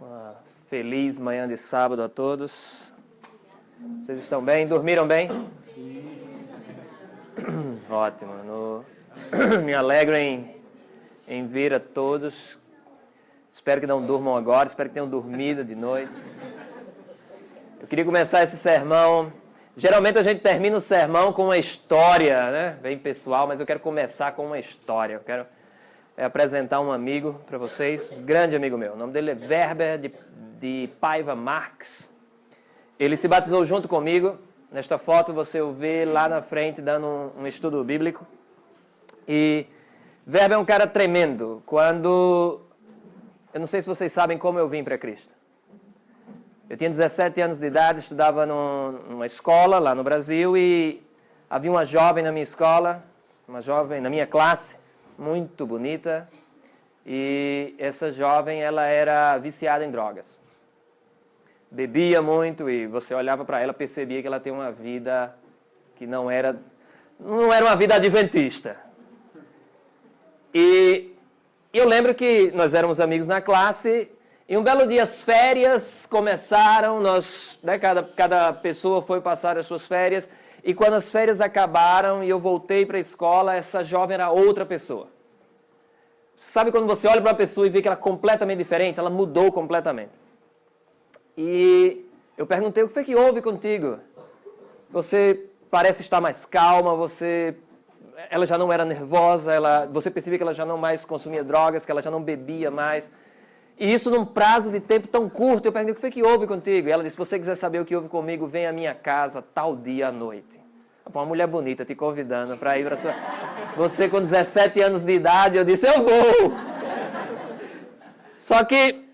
Uma feliz manhã de sábado a todos. Vocês estão bem? Dormiram bem? Ótimo. Me alegro em ver a todos. Espero que não durmam agora, espero que tenham dormido de noite. Eu queria começar esse sermão. Geralmente a gente termina o sermão com uma história, né? Bem pessoal, mas eu quero começar com uma história. Eu quero apresentar um amigo para vocês, um grande amigo meu. O nome dele é Werber de Paiva Marques. Ele se batizou junto comigo. Nesta foto você o vê lá na frente dando um estudo bíblico. E Werber é um cara tremendo. Eu não sei se vocês sabem como eu vim para Cristo. Eu tinha 17 anos de idade, estudava numa escola lá no Brasil e havia uma jovem na minha escola, uma jovem na minha classe, muito bonita, e essa jovem ela era viciada em drogas. Bebia muito e você olhava para ela, percebia que ela tinha uma vida que não era uma vida adventista. E eu lembro que nós éramos amigos na classe. E um belo dia as férias começaram, cada pessoa foi passar as suas férias, e quando as férias acabaram e eu voltei para a escola, essa jovem era outra pessoa. Sabe quando você olha para a pessoa e vê que ela é completamente diferente? Ela mudou completamente. E eu perguntei, o que foi que houve contigo? Você parece estar mais calma, ela já não era nervosa, você percebia que ela já não mais consumia drogas, que ela já não bebia mais. E isso num prazo de tempo tão curto. Eu perguntei, o que foi que houve contigo? E ela disse, se você quiser saber o que houve comigo, vem à minha casa tal dia à noite. Uma mulher bonita te convidando para ir para sua... Você com 17 anos de idade, eu disse, eu vou! Só que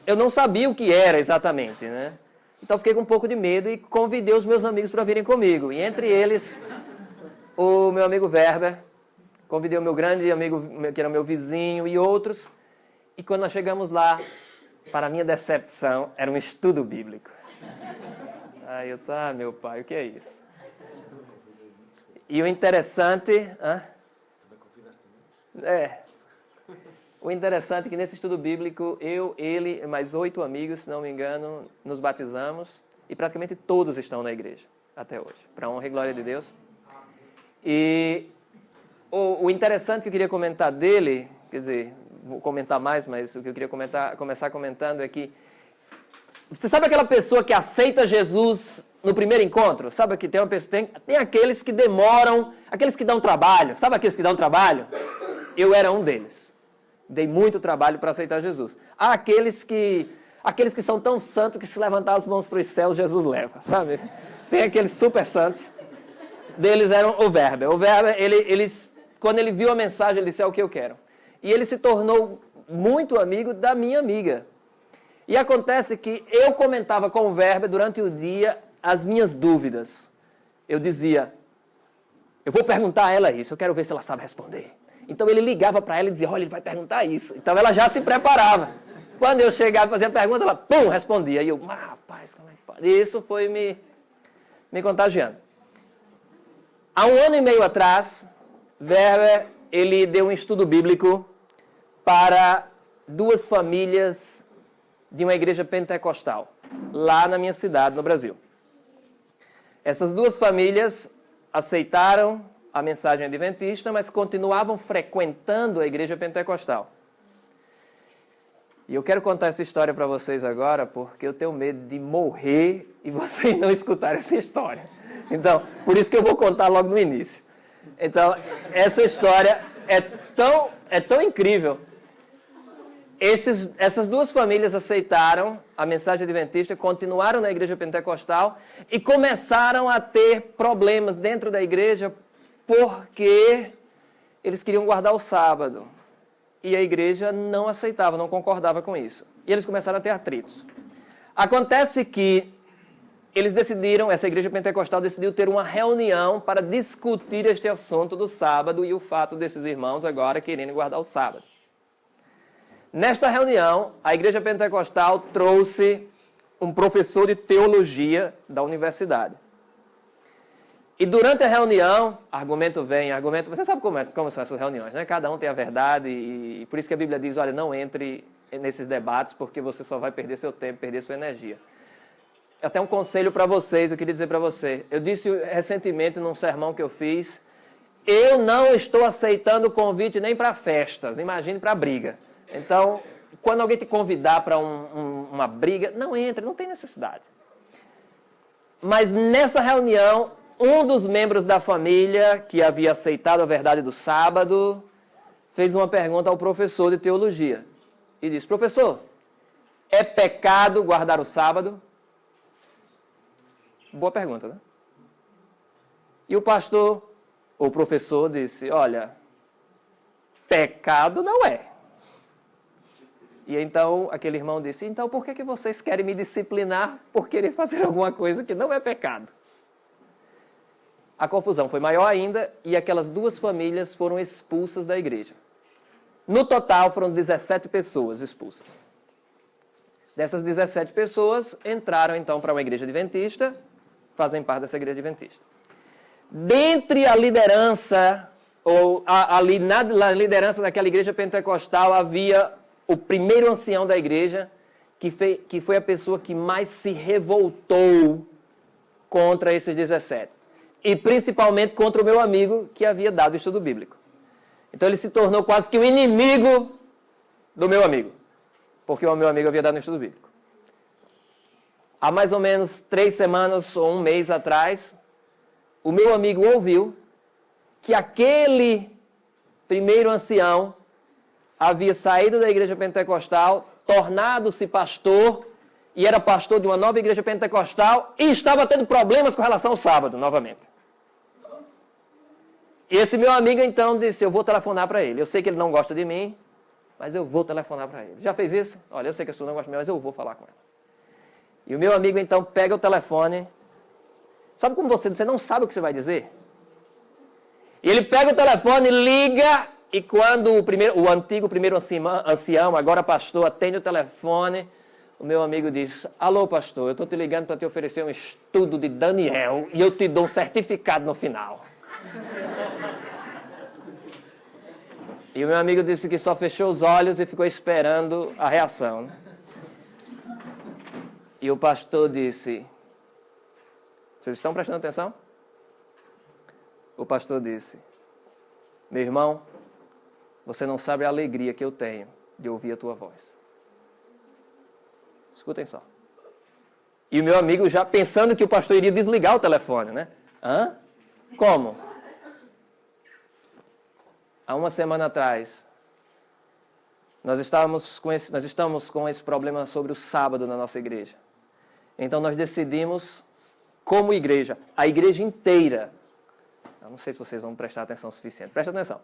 eu não sabia o que era exatamente, né? Então fiquei com um pouco de medo e convidei os meus amigos para virem comigo. E entre eles, o meu amigo Werber, convidei o meu grande amigo, que era meu vizinho, e outros. E quando nós chegamos lá, para minha decepção, era um estudo bíblico. Aí eu disse, meu pai, o que é isso? E o interessante... O interessante é que nesse estudo bíblico, ele e mais 8 amigos, se não me engano, nos batizamos. E praticamente todos estão na igreja, até hoje. Para a honra e glória de Deus. E o interessante que eu queria comentar dele, quer dizer... Vou comentar mais, mas o que eu queria começar comentando é que... Você sabe aquela pessoa que aceita Jesus no primeiro encontro? Sabe que tem uma pessoa... Tem aqueles que demoram, aqueles que dão trabalho. Sabe aqueles que dão trabalho? Eu era um deles. Dei muito trabalho para aceitar Jesus. Há aqueles que são tão santos que se levantar as mãos para os céus, Jesus leva, sabe? Tem aqueles super santos. Deles eram o Werber. O Werber, quando ele viu a mensagem, ele disse, é o que eu quero. E ele se tornou muito amigo da minha amiga. E acontece que eu comentava com o Werber durante o dia as minhas dúvidas. Eu dizia, eu vou perguntar a ela isso, eu quero ver se ela sabe responder. Então ele ligava para ela e dizia, olha, ele vai perguntar isso. Então ela já se preparava. Quando eu chegava e fazia a pergunta, ela, pum, respondia. E eu, rapaz, como é que pode? E isso foi me contagiando. Há 1 ano e meio atrás, Werber... ele deu um estudo bíblico para 2 famílias de uma igreja pentecostal, lá na minha cidade, no Brasil. Essas 2 famílias aceitaram a mensagem adventista, mas continuavam frequentando a igreja pentecostal. E eu quero contar essa história para vocês agora, porque eu tenho medo de morrer e vocês não escutarem essa história. Então, por isso que eu vou contar logo no início. Então, essa história é tão incrível. Essas 2 famílias aceitaram a mensagem adventista, continuaram na igreja pentecostal e começaram a ter problemas dentro da igreja porque eles queriam guardar o sábado. E a igreja não aceitava, não concordava com isso. E eles começaram a ter atritos. Acontece que essa igreja pentecostal decidiu ter uma reunião para discutir este assunto do sábado e o fato desses irmãos agora querendo guardar o sábado. Nesta reunião, a igreja pentecostal trouxe um professor de teologia da universidade. E durante a reunião, argumento vem, argumento... Você sabe como são essas reuniões, né? Cada um tem a verdade e por isso que a Bíblia diz, olha, não entre nesses debates, porque você só vai perder seu tempo, perder sua energia. Até um conselho para vocês, eu queria dizer para você. Eu disse recentemente num sermão que eu fiz, eu não estou aceitando convite nem para festas, imagine para briga. Então, quando alguém te convidar para uma briga, não entre, não tem necessidade. Mas nessa reunião, um dos membros da família, que havia aceitado a verdade do sábado, fez uma pergunta ao professor de teologia. E disse, professor, é pecado guardar o sábado? Boa pergunta, né? E o pastor, o professor, disse, olha, pecado não é. E então aquele irmão disse, então por que vocês querem me disciplinar por querer fazer alguma coisa que não é pecado? A confusão foi maior ainda e aquelas duas famílias foram expulsas da igreja. No total foram 17 pessoas expulsas. Dessas 17 pessoas entraram então para uma igreja adventista, fazem parte dessa igreja adventista. Dentre a liderança, ou ali na liderança daquela igreja pentecostal, havia o primeiro ancião da igreja, que foi a pessoa que mais se revoltou contra esses 17. E principalmente contra o meu amigo que havia dado o estudo bíblico. Então ele se tornou quase que o inimigo do meu amigo, porque o meu amigo havia dado um estudo bíblico. Há mais ou menos 3 semanas ou um mês atrás, o meu amigo ouviu que aquele primeiro ancião havia saído da igreja pentecostal, tornado-se pastor, e era pastor de uma nova igreja pentecostal, e estava tendo problemas com relação ao sábado, novamente. E esse meu amigo, então, disse, eu vou telefonar para ele. Eu sei que ele não gosta de mim, mas eu vou telefonar para ele. Já fez isso? Olha, eu sei que a pessoa não gosta de mim, mas eu vou falar com ele. E o meu amigo, então, pega o telefone. Sabe como você não sabe o que você vai dizer? E ele pega o telefone, liga, e quando o antigo primeiro ancião, agora pastor, atende o telefone, o meu amigo diz, alô pastor, eu estou te ligando para te oferecer um estudo de Daniel e eu te dou um certificado no final. E o meu amigo disse que só fechou os olhos e ficou esperando a reação. E o pastor disse, vocês estão prestando atenção? O pastor disse, meu irmão, você não sabe a alegria que eu tenho de ouvir a tua voz. Escutem só. E o meu amigo já pensando que o pastor iria desligar o telefone, né? Hã? Como? Há uma semana atrás, nós estamos com esse problema sobre o sábado na nossa igreja. Então nós decidimos, como igreja, a igreja inteira, eu não sei se vocês vão prestar atenção o suficiente, presta atenção.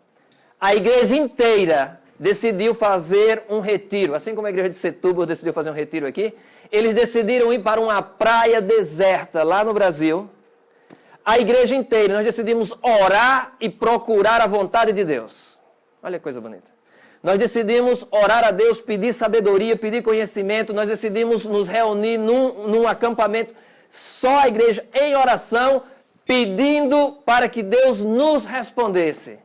A igreja inteira decidiu fazer um retiro, assim como a igreja de Setúbal decidiu fazer um retiro aqui, eles decidiram ir para uma praia deserta lá no Brasil. A igreja inteira, nós decidimos orar e procurar a vontade de Deus. Olha que coisa bonita. Nós decidimos orar a Deus, pedir sabedoria, pedir conhecimento. Nós decidimos nos reunir num acampamento, só a igreja em oração, pedindo para que Deus nos respondesse.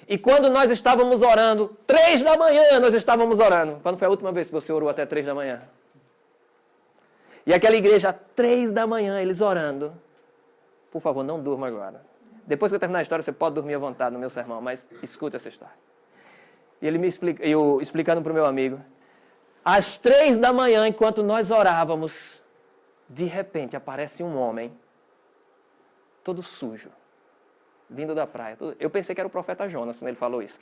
E quando nós estávamos orando, 3 da manhã nós estávamos orando. Quando foi a última vez que você orou até 3 da manhã? E aquela igreja, 3 da manhã, eles orando. Por favor, não durma agora. Depois que eu terminar a história, você pode dormir à vontade no meu sermão, mas escuta essa história. E ele me explica, eu explicando para o meu amigo, às 3 da manhã, enquanto nós orávamos, de repente aparece um homem, todo sujo, vindo da praia. Eu pensei que era o profeta Jonas quando ele falou isso.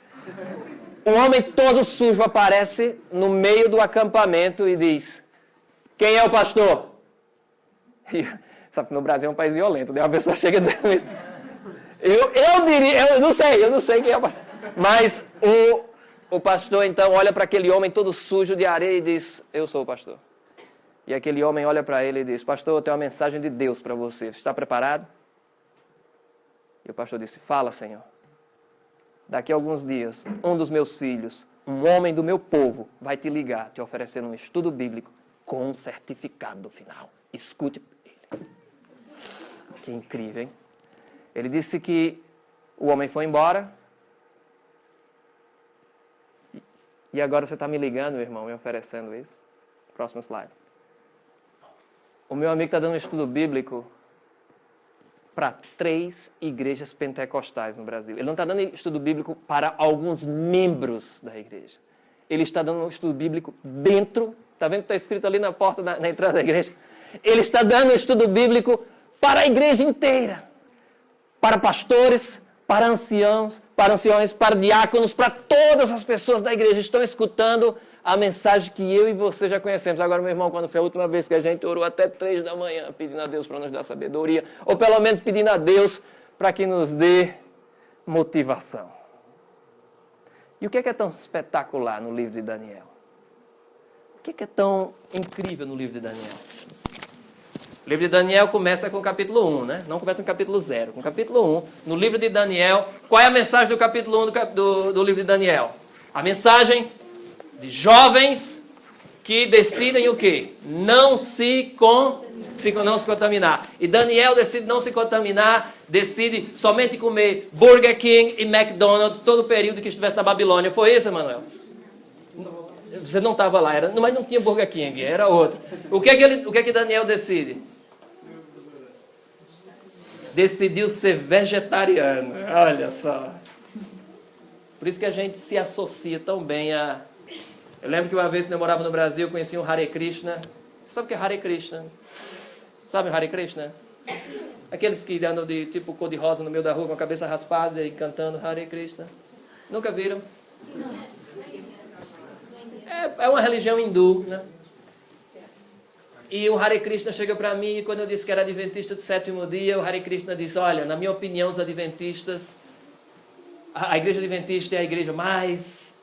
Um homem todo sujo aparece no meio do acampamento e diz, quem é o pastor? E, sabe que no Brasil é um país violento, né? Uma pessoa chega dizendo isso. Eu diria, eu não sei quem é o pastor. Mas o pastor então olha para aquele homem todo sujo de areia e diz, eu sou o pastor. E aquele homem olha para ele e diz, pastor, eu tenho uma mensagem de Deus para você. Você está preparado? E o pastor disse, fala, Senhor. Daqui a alguns dias, um dos meus filhos, um homem do meu povo, vai te ligar, te oferecendo um estudo bíblico com um certificado no final. Escute ele. Que incrível, hein? Ele disse que o homem foi embora E agora você está me ligando, meu irmão, me oferecendo isso? Próximo slide. O meu amigo está dando um estudo bíblico para 3 igrejas pentecostais no Brasil. Ele não está dando estudo bíblico para alguns membros da igreja. Ele está dando um estudo bíblico dentro. Está vendo que está escrito ali na porta, na entrada da igreja? Ele está dando um estudo bíblico para a igreja inteira. Para pastores, para anciões, para diáconos, para todas as pessoas da igreja estão escutando a mensagem que eu e você já conhecemos. Agora, meu irmão, quando foi a última vez que a gente orou até 3 da manhã, pedindo a Deus para nos dar sabedoria, ou pelo menos pedindo a Deus para que nos dê motivação. E o que é tão espetacular no livro de Daniel? O que é tão incrível no livro de Daniel? O livro de Daniel começa com o capítulo 1, né? Não começa com o capítulo 0. Com o capítulo 1, no livro de Daniel, qual é a mensagem do capítulo 1 do livro de Daniel? A mensagem de jovens que decidem o quê? Não se contaminar. E Daniel decide não se contaminar, decide somente comer Burger King e McDonald's todo o período que estivesse na Babilônia. Foi isso, Emanuel? Você não estava lá, mas não tinha Burger King, era outro. O que é que Daniel decide? Decidiu ser vegetariano. Olha só. Por isso que a gente se associa tão bem a... Eu lembro que uma vez que eu morava no Brasil, eu conheci um Hare Krishna. Sabe o que é Hare Krishna? Sabe o Hare Krishna? Aqueles que andam de tipo cor de rosa no meio da rua com a cabeça raspada e cantando Hare Krishna. Nunca viram? É uma religião hindu, né? E o Hare Krishna chega para mim e quando eu disse que era adventista do 7º dia, o Hare Krishna disse, olha, na minha opinião, os adventistas, a igreja adventista é a igreja mais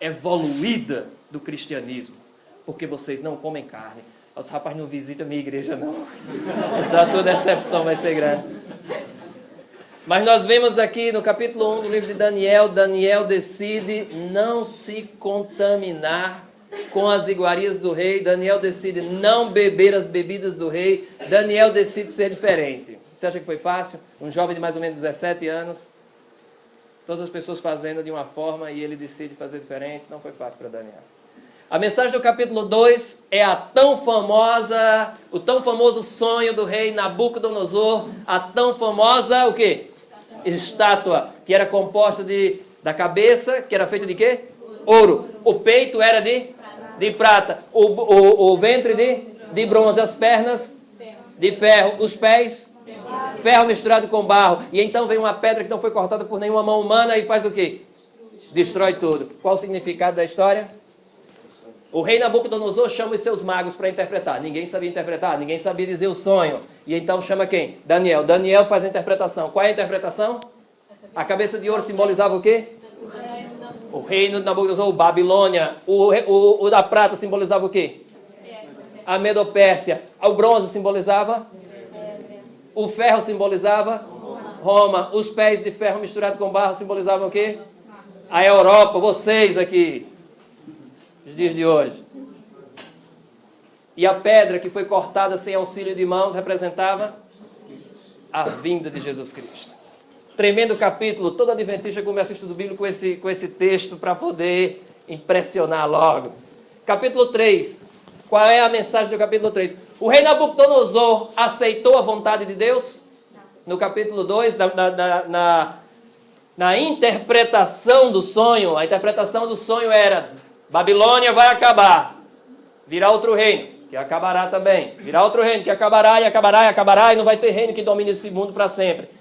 evoluída do cristianismo, porque vocês não comem carne. Eu disse, rapaz, não visita a minha igreja não. Da tua decepção vai ser grande. Mas nós vemos aqui no capítulo 1 do livro de Daniel, Daniel decide não se contaminar com as iguarias do rei, Daniel decide não beber as bebidas do rei, Daniel decide ser diferente. Você acha que foi fácil? Um jovem de mais ou menos 17 anos, todas as pessoas fazendo de uma forma e ele decide fazer diferente, não foi fácil para Daniel. A mensagem do capítulo 2 é o tão famoso sonho do rei Nabucodonosor, a tão famosa, o quê? Estátua, que era composta da cabeça, que era feita de quê? Ouro. O peito era de prata. O ventre de bronze. As pernas de ferro. Os pés, ferro misturado com barro. E então vem uma pedra que não foi cortada por nenhuma mão humana e faz o quê? Destrói tudo. Qual o significado da história? O rei Nabucodonosor chama os seus magos para interpretar. Ninguém sabia interpretar, ninguém sabia dizer o sonho. E então chama quem? Daniel. Daniel faz a interpretação. Qual é a interpretação? A cabeça de ouro simbolizava o quê? O reino de Nabucodonosor, Babilônia. O da prata simbolizava o quê? A Medopérsia. O bronze simbolizava? O ferro simbolizava? Roma. Os pés de ferro misturado com barro simbolizavam o quê? A Europa. Vocês aqui. Os dias de hoje. E a pedra que foi cortada sem auxílio de mãos representava a vinda de Jesus Cristo. Tremendo capítulo, todo adventista começa o estudo bíblico com esse texto para poder impressionar logo. Capítulo 3. Qual é a mensagem do capítulo 3? O rei Nabucodonosor aceitou a vontade de Deus? No capítulo 2, na interpretação do sonho, a interpretação do sonho era: Babilônia vai acabar, virá outro reino, que acabará também. Virá outro reino, que acabará, e acabará, e acabará, e não vai ter reino que domine esse mundo para sempre.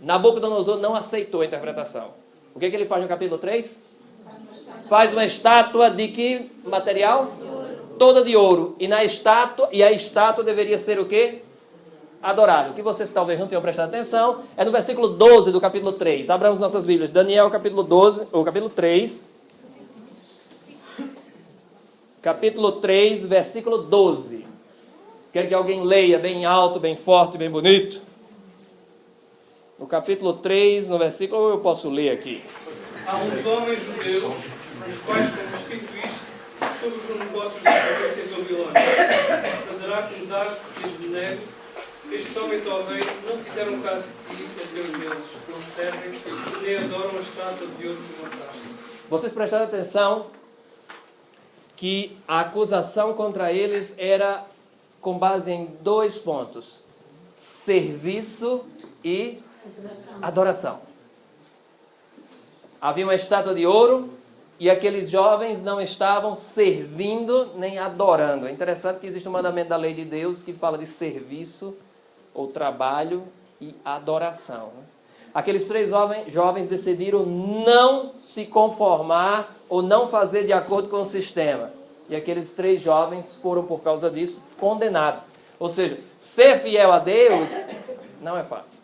Nabucodonosor não aceitou a interpretação. O que ele faz no capítulo 3? Faz uma estátua de que material? Toda de ouro. E a estátua deveria ser o quê? Adorada. O que vocês talvez não tenham prestado atenção é no versículo 12 do capítulo 3. Abramos nossas Bíblias. Daniel, capítulo 12, ou capítulo 3. Capítulo 3, versículo 12. Quero que alguém leia bem alto, bem forte, bem bonito. No capítulo 3, no versículo, eu posso ler aqui. Há uns homens judeus, os quais constituíste todos os negócios das províncias babilônicas. Sadraque, Mesaque e Abednego, estes homens, ó rei, não fizeram caso de ti, ó Deus deles, não servem, nem adoram a estátua de ouro que montaste. Vocês prestaram atenção que a acusação contra eles era com base em 2 pontos: serviço e adoração. Havia uma estátua de ouro e aqueles jovens não estavam servindo nem adorando. É interessante que existe um mandamento da lei de Deus que fala de serviço ou trabalho e adoração. Aqueles 3 jovens decidiram não se conformar ou não fazer de acordo com o sistema. E aqueles 3 jovens foram, por causa disso, condenados. Ou seja, ser fiel a Deus não é fácil.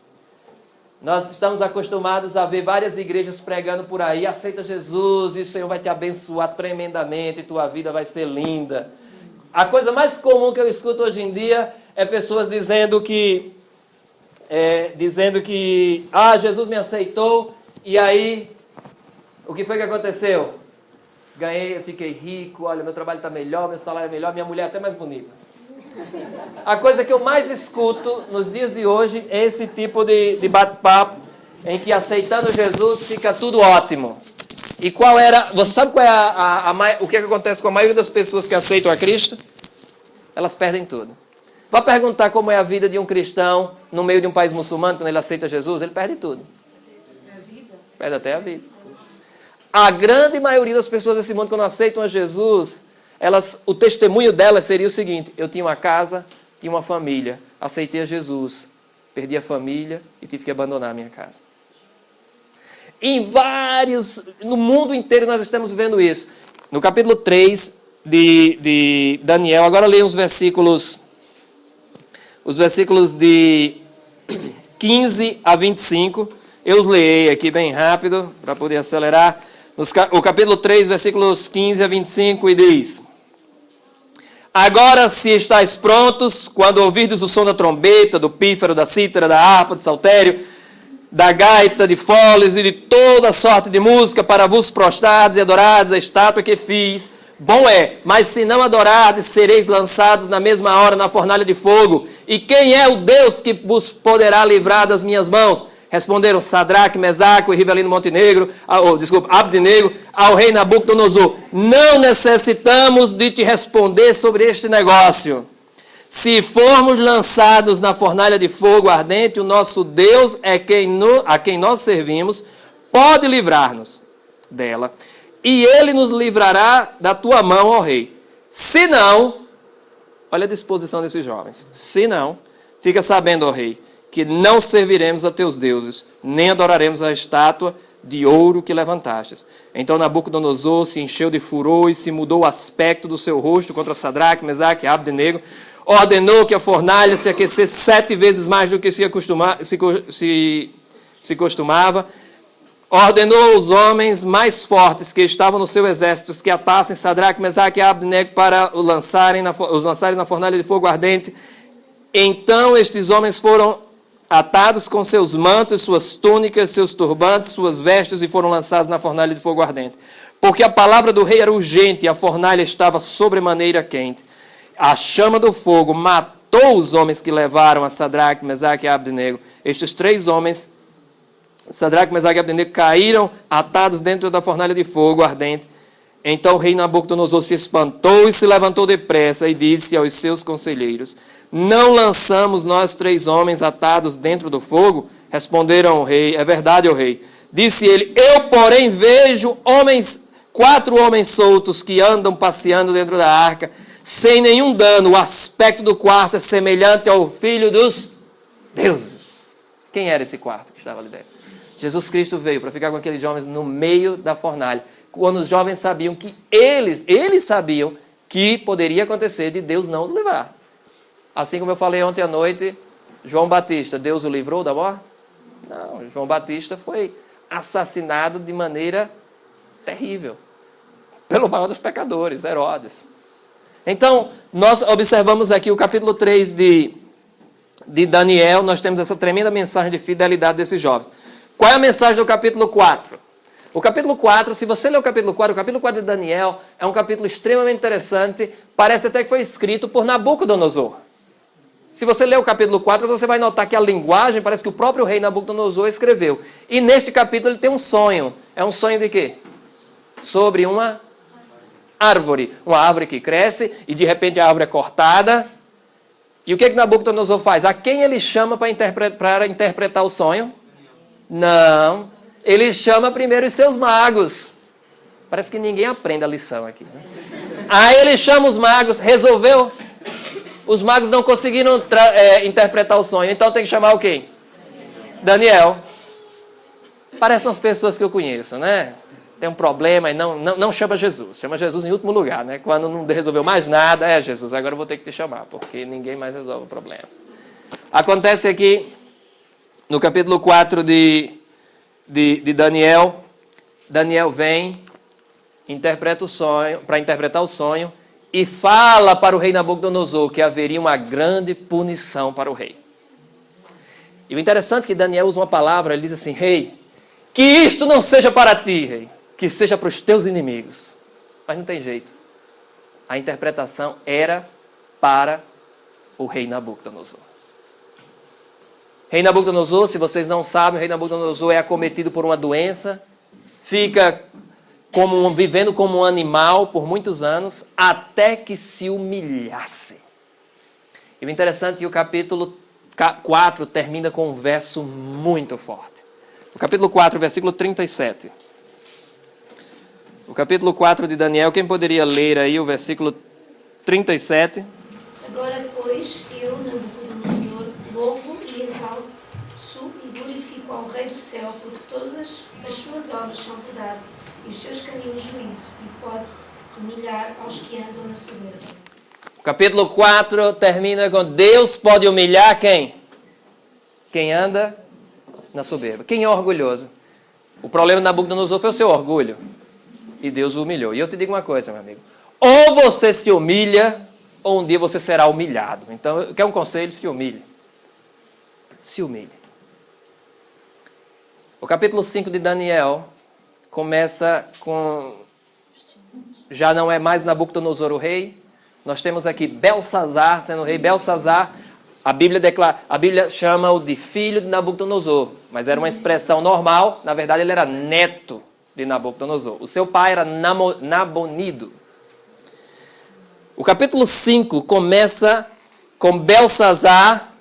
Nós estamos acostumados a ver várias igrejas pregando por aí: aceita Jesus e o Senhor vai te abençoar tremendamente e tua vida vai ser linda. A coisa mais comum que eu escuto hoje em dia é pessoas dizendo que Jesus me aceitou e aí o que foi que aconteceu? Ganhei, eu fiquei rico, olha, meu trabalho está melhor, meu salário é melhor, minha mulher é até mais bonita. A coisa que eu mais escuto nos dias de hoje é esse tipo de bate-papo em que aceitando Jesus fica tudo ótimo. E qual era, você sabe qual é o que acontece com a maioria das pessoas que aceitam a Cristo? Elas perdem tudo. Vá perguntar como é a vida de um cristão no meio de um país muçulmano quando ele aceita Jesus, ele perde tudo. Perde até a vida. A grande maioria das pessoas desse mundo, quando aceitam a Jesus, o testemunho delas seria o seguinte: eu tinha uma casa, tinha uma família, aceitei a Jesus, perdi a família e tive que abandonar a minha casa. No mundo inteiro nós estamos vendo isso. No capítulo 3 de Daniel, agora leia os versículos de 15 a 25. Eu os leio aqui bem rápido, para poder acelerar. O capítulo 3, versículos 15 a 25, e diz: agora, se estáis prontos, quando ouvirdes o som da trombeta, do pífaro, da cítara, da harpa, do saltério, da gaita, de foles e de toda sorte de música, para vos prostrados e adorados a estátua que fiz, bom é, mas se não adorardes, sereis lançados na mesma hora na fornalha de fogo. E quem é o Deus que vos poderá livrar das minhas mãos? Responderam Sadraque, Mesaque e Rivelino Abdenego ao rei Nabucodonosor: não necessitamos de te responder sobre este negócio. Se formos lançados na fornalha de fogo ardente, o nosso Deus é a quem nós servimos, pode livrar-nos dela, e ele nos livrará da tua mão, ó rei. Se não, olha a disposição desses jovens, se não, fica sabendo, ó rei, que não serviremos a teus deuses, nem adoraremos a estátua de ouro que levantastes. Então Nabucodonosor se encheu de furor e se mudou o aspecto do seu rosto contra Sadraque, Mesaque e Abdenego. Ordenou que a fornalha se aquecesse 7 vezes mais do que se costumava. Ordenou aos homens mais fortes que estavam no seu exército que atassem Sadraque, Mesaque e Abdenego para os lançarem na fornalha de fogo ardente. Então estes homens foram atados com seus mantos, suas túnicas, seus turbantes, suas vestes, e foram lançados na fornalha de fogo ardente. Porque a palavra do rei era urgente e a fornalha estava sobremaneira quente. A chama do fogo matou os homens que levaram a Sadraque, Mesaque e Abdenego. Estes 3 homens, Sadraque, Mesaque e Abdenego, caíram atados dentro da fornalha de fogo ardente. Então o rei Nabucodonosor se espantou e se levantou depressa e disse aos seus conselheiros: não lançamos nós 3 homens atados dentro do fogo? Responderam ao rei: é verdade, ó rei. Disse ele: eu, porém, vejo 4 homens soltos que andam passeando dentro da arca, sem nenhum dano. O aspecto do quarto é semelhante ao filho dos deuses. Quem era esse quarto que estava ali dentro? Jesus Cristo veio para ficar com aqueles jovens no meio da fornalha, quando os jovens sabiam que eles sabiam que poderia acontecer de Deus não os livrar. Assim como eu falei ontem à noite, João Batista, Deus o livrou da morte? Não, João Batista foi assassinado de maneira terrível pelo maior dos pecadores, Herodes. Então, nós observamos aqui o capítulo 3 de Daniel, nós temos essa tremenda mensagem de fidelidade desses jovens. Qual é a mensagem do capítulo 4? O capítulo 4, se você ler o capítulo 4 de Daniel é um capítulo extremamente interessante, parece até que foi escrito por Nabucodonosor. Se você ler o capítulo 4, você vai notar que a linguagem parece que o próprio rei Nabucodonosor escreveu. E neste capítulo ele tem um sonho. É um sonho de quê? Sobre uma árvore. Uma árvore que cresce e de repente a árvore é cortada. E o que Nabucodonosor faz? A quem ele chama para interpretar o sonho? Não. Ele chama primeiro os seus magos. Parece que ninguém aprende a lição aqui. Né? Aí ele chama os magos, resolveu. Os magos não conseguiram interpretar o sonho, então tem que chamar o quê? Daniel. Parecem umas pessoas que eu conheço, né? Tem um problema e não chama Jesus. Chama Jesus em último lugar, né? Quando não resolveu mais nada, Jesus, agora eu vou ter que te chamar, porque ninguém mais resolve o problema. Acontece aqui, no capítulo 4 de Daniel, Daniel vem, interpreta o sonho, para interpretar o sonho, e fala para o rei Nabucodonosor que haveria uma grande punição para o rei. E o interessante é que Daniel usa uma palavra, ele diz assim, rei, que isto não seja para ti, rei, que seja para os teus inimigos. Mas não tem jeito. A interpretação era para o rei Nabucodonosor. Rei Nabucodonosor, se vocês não sabem, o rei Nabucodonosor é acometido por uma doença, fica vivendo como um animal por muitos anos, até que se humilhasse. E o interessante é que o capítulo 4 termina com um verso muito forte. O capítulo 4, versículo 37. O capítulo 4 de Daniel, quem poderia ler aí o versículo 37? Agora, pois, eu, Nabucodonosor, louvo e exalço e glorifico ao Rei do céu, porque todas as suas obras são verdade, e os seus caminhos juízo, e pode humilhar aos que andam na soberba. O capítulo 4 termina com Deus pode humilhar quem? Quem anda na soberba. Quem é orgulhoso? O problema de Nabucodonosor foi o seu orgulho. E Deus o humilhou. E eu te digo uma coisa, meu amigo. Ou você se humilha, ou um dia você será humilhado. Então, quer um conselho? Se humilhe. Se humilhe. O capítulo 5 de Daniel começa com... Já não é mais Nabucodonosor o rei. Nós temos aqui Belsazar sendo o rei. Belsazar, a Bíblia chama-o de filho de Nabucodonosor. Mas era uma expressão normal. Na verdade, ele era neto de Nabucodonosor. O seu pai era Nabonido. O capítulo 5 começa com Belsazar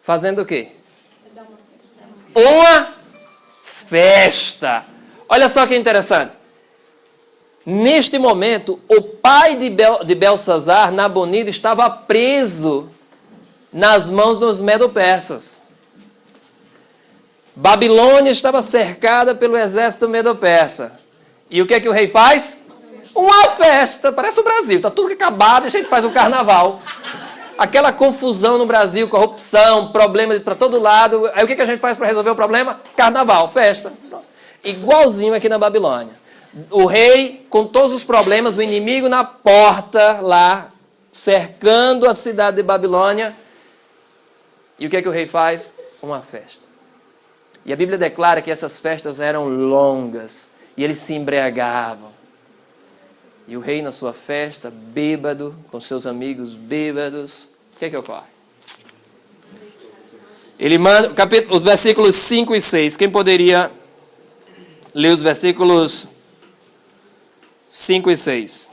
fazendo o quê? Uma festa. Olha só que interessante. Neste momento, o pai de Belsazar, Nabonido, estava preso nas mãos dos medo-persas. Babilônia estava cercada pelo exército medo-persa. E o que é que o rei faz? Uma festa. Parece o Brasil. Está tudo acabado e a gente faz um carnaval. Aquela confusão no Brasil, corrupção, problema para todo lado. Aí o que a gente faz para resolver o problema? Carnaval, festa. Igualzinho aqui na Babilônia. O rei, com todos os problemas, o inimigo na porta lá, cercando a cidade de Babilônia. E o que o rei faz? Uma festa. E a Bíblia declara que essas festas eram longas e eles se embriagavam. E o rei na sua festa, bêbado, com seus amigos bêbados, o que ocorre? Ele manda, os versículos 5 e 6. Quem poderia ler os versículos 5 e 6?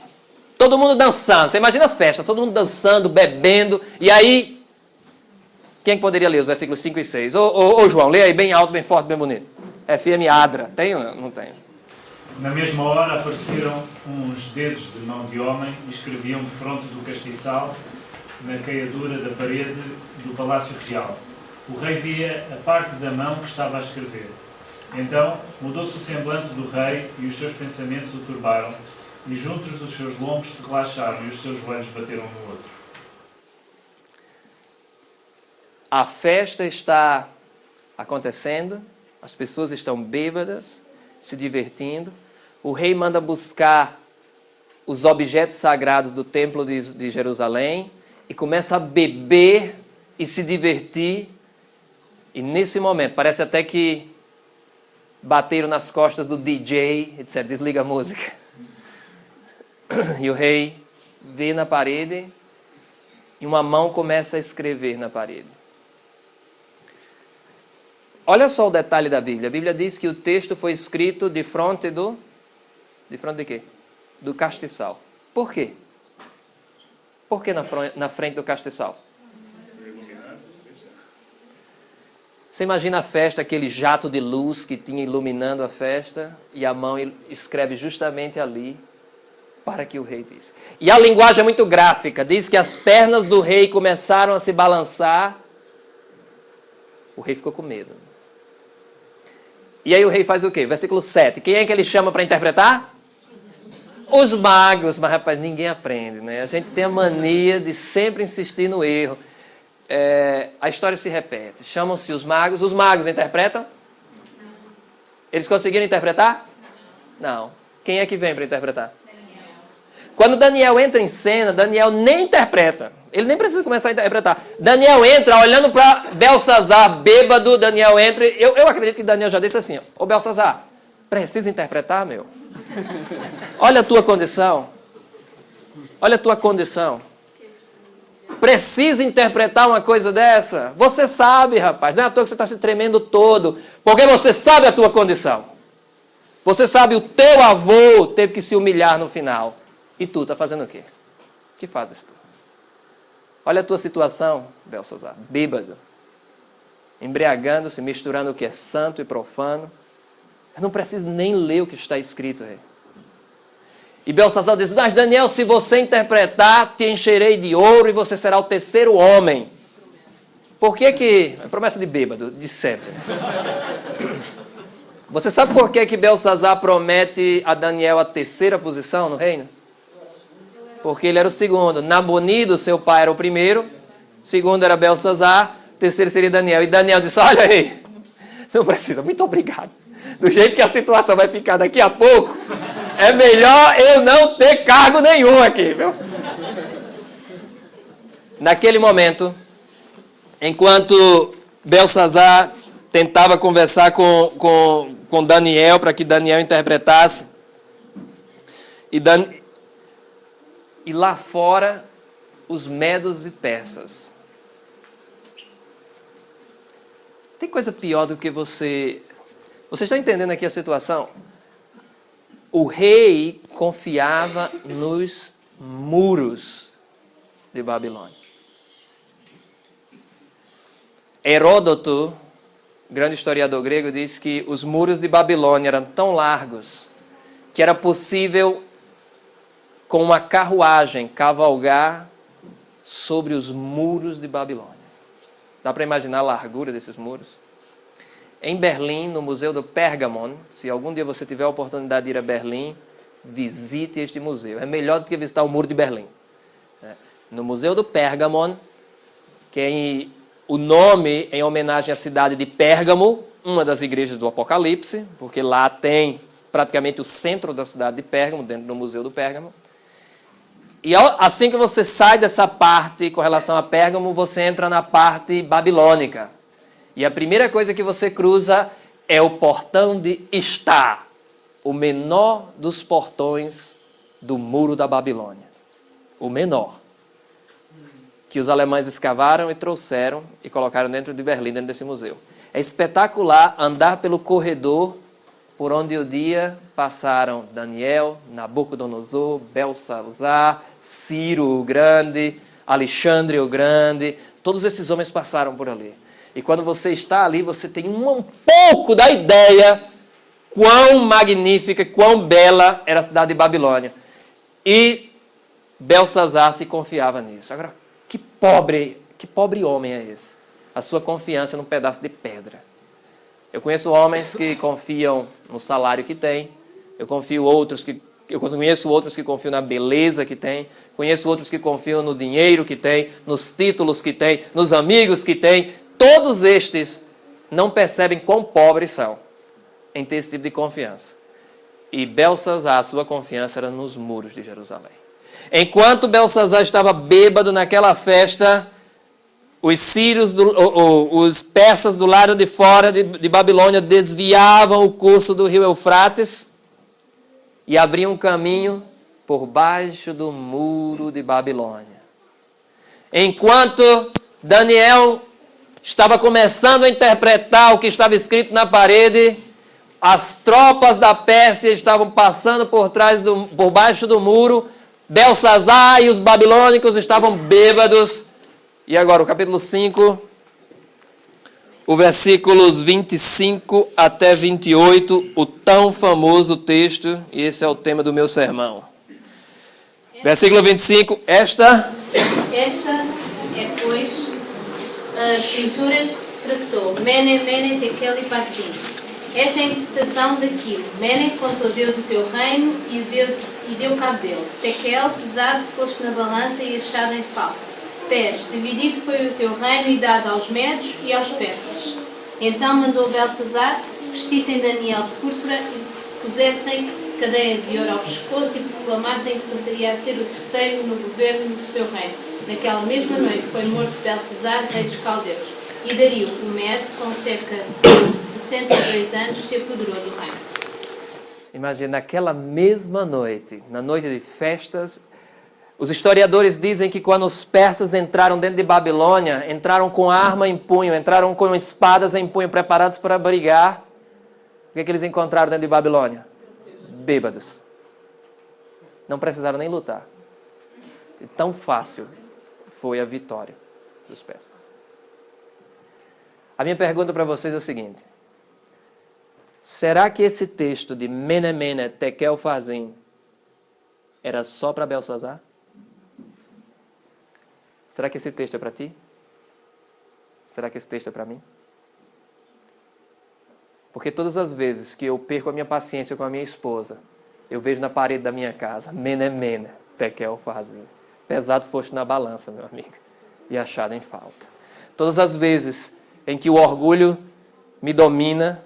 Todo mundo dançando. Você imagina a festa, todo mundo dançando, bebendo. E aí, quem poderia ler os versículos 5 e 6? Ô João, lê aí bem alto, bem forte, bem bonito. FM Adra. Tem ou não tem? Na mesma hora apareceram uns dedos de mão de homem e escreviam defronte do castiçal, na queiadura da parede do palácio real. O rei via a parte da mão que estava a escrever. Então mudou-se o semblante do rei e os seus pensamentos o turbaram, e juntos os seus lombos se relaxaram e os seus joelhos bateram no outro. A festa está acontecendo, as pessoas estão bêbadas, se divertindo. O rei manda buscar os objetos sagrados do templo de Jerusalém e começa a beber e se divertir. E nesse momento, parece até que bateram nas costas do DJ e disseram, desliga a música. E o rei vê na parede e uma mão começa a escrever na parede. olha só o detalhe da Bíblia. A Bíblia diz que o texto foi escrito de frente do... De frente de quê? Do castiçal. Por quê? Por que na frente do castiçal? Você imagina a festa, aquele jato de luz que tinha iluminando a festa, e a mão escreve justamente ali, para que o rei visse. E a linguagem é muito gráfica, diz que as pernas do rei começaram a se balançar, o rei ficou com medo. E aí o rei faz o quê? Versículo 7, quem é que ele chama para interpretar? Os magos. Mas rapaz, ninguém aprende, né? A gente tem a mania de sempre insistir no erro. A história se repete. Chamam-se os magos interpretam? Eles conseguiram interpretar? Não. Quem é que vem para interpretar? Daniel. Quando Daniel entra em cena, Daniel nem interpreta. Ele nem precisa começar a interpretar. Daniel entra olhando para Belsazar, bêbado. Daniel entra. Eu acredito que Daniel já disse assim: ô Belsazar, precisa interpretar, meu? Olha a tua condição. Olha a tua condição. Precisa interpretar uma coisa dessa? Você sabe, rapaz. Não é à toa que você está se tremendo todo. Porque você sabe a tua condição. Você sabe, o teu avô teve que se humilhar no final. E tu está fazendo o quê? O que fazes tu? Olha a tua situação, Belsazar. Bêbado. Embriagando-se, misturando o que é santo e profano. Eu não preciso nem ler o que está escrito, rei. E Belsazar diz: mas Daniel, se você interpretar, te encherei de ouro e você será o terceiro homem. Por que que... É promessa de bêbado, de sempre. Você sabe por que que Belsazar promete a Daniel a terceira posição no reino? Porque ele era o segundo. Nabonido, seu pai, era o primeiro. Segundo era Belsazar. Terceiro seria Daniel. E Daniel disse: olha aí, não precisa, muito obrigado. Do jeito que a situação vai ficar daqui a pouco, é melhor eu não ter cargo nenhum aqui, viu? Naquele momento, enquanto Belsazar tentava conversar com Daniel, para que Daniel interpretasse, e lá fora, os medos e persas. Tem coisa pior do que você... Vocês estão entendendo aqui a situação? O rei confiava nos muros de Babilônia. Heródoto, grande historiador grego, diz que os muros de Babilônia eram tão largos que era possível, com uma carruagem, cavalgar sobre os muros de Babilônia. Dá para imaginar a largura desses muros? Em Berlim, no Museu do Pérgamo, se algum dia você tiver a oportunidade de ir a Berlim, visite este museu. É melhor do que visitar o Muro de Berlim. No Museu do Pérgamo, que é o nome em homenagem à cidade de Pérgamo, uma das igrejas do Apocalipse, porque lá tem praticamente o centro da cidade de Pérgamo, dentro do Museu do Pérgamo. E assim que você sai dessa parte com relação a Pérgamo, você entra na parte babilônica. E a primeira coisa que você cruza é o portão de Istá, o menor dos portões do muro da Babilônia. O menor. Que os alemães escavaram e trouxeram e colocaram dentro de Berlim, dentro desse museu. É espetacular andar pelo corredor por onde o dia passaram Daniel, Nabucodonosor, Belsazar, Ciro o Grande, Alexandre o Grande. Todos esses homens passaram por ali. E quando você está ali, você tem um pouco da ideia quão magnífica, quão bela era a cidade de Babilônia. E Belsazar se confiava nisso. Agora, que pobre homem é esse? A sua confiança num pedaço de pedra. Eu conheço homens que confiam no salário que têm. Eu conheço outros que confiam na beleza que têm. Conheço outros que confiam no dinheiro que têm, nos títulos que têm, nos amigos que têm. Todos estes não percebem quão pobres são em ter esse tipo de confiança. E Belsazar, a sua confiança era nos muros de Jerusalém. Enquanto Belsazar estava bêbado naquela festa, os sírios, os persas do lado de fora de Babilônia desviavam o curso do rio Eufrates e abriam um caminho por baixo do muro de Babilônia. Enquanto Daniel estava começando a interpretar o que estava escrito na parede. As tropas da Pérsia estavam passando por baixo do muro. Belsazar e os babilônicos estavam bêbados. E agora, o capítulo 5, o versículos 25 até 28, o tão famoso texto, e esse é o tema do meu sermão. Versículo 25, Esta é, pois, a escritura que se traçou. Mene, mene, tekel e parsim. Esta é a interpretação daquilo. Mene, contou Deus o teu reino e deu cabo dele. Tekel, pesado, foste na balança e achado em falta. Pés, dividido foi o teu reino e dado aos medos e aos persas. Então mandou Belsazar, vestissem Daniel de púrpura e pusessem cadeia de ouro ao pescoço e proclamassem que passaria a ser o terceiro no governo do seu reino. Naquela mesma noite foi morto Belsazar, rei dos caldeus. E Dario, o Medo, com cerca de 62 anos, se apoderou do reino. Imagina, naquela mesma noite, na noite de festas, os historiadores dizem que quando os persas entraram dentro de Babilônia, entraram com arma em punho, entraram com espadas em punho, preparados para brigar. O que eles encontraram dentro de Babilônia? Bêbados. Não precisaram nem lutar. E tão fácil foi a vitória dos persas. A minha pergunta para vocês é o seguinte: será que esse texto de Mene, Mene, Tekel, Parsim era só para Belsazar? Será que esse texto é para ti? Será que esse texto é para mim? Porque todas as vezes que eu perco a minha paciência com a minha esposa, eu vejo na parede da minha casa, Mene, Mene, Tekel, Parsim. Pesado foste na balança, meu amigo, e achado em falta. Todas as vezes em que o orgulho me domina,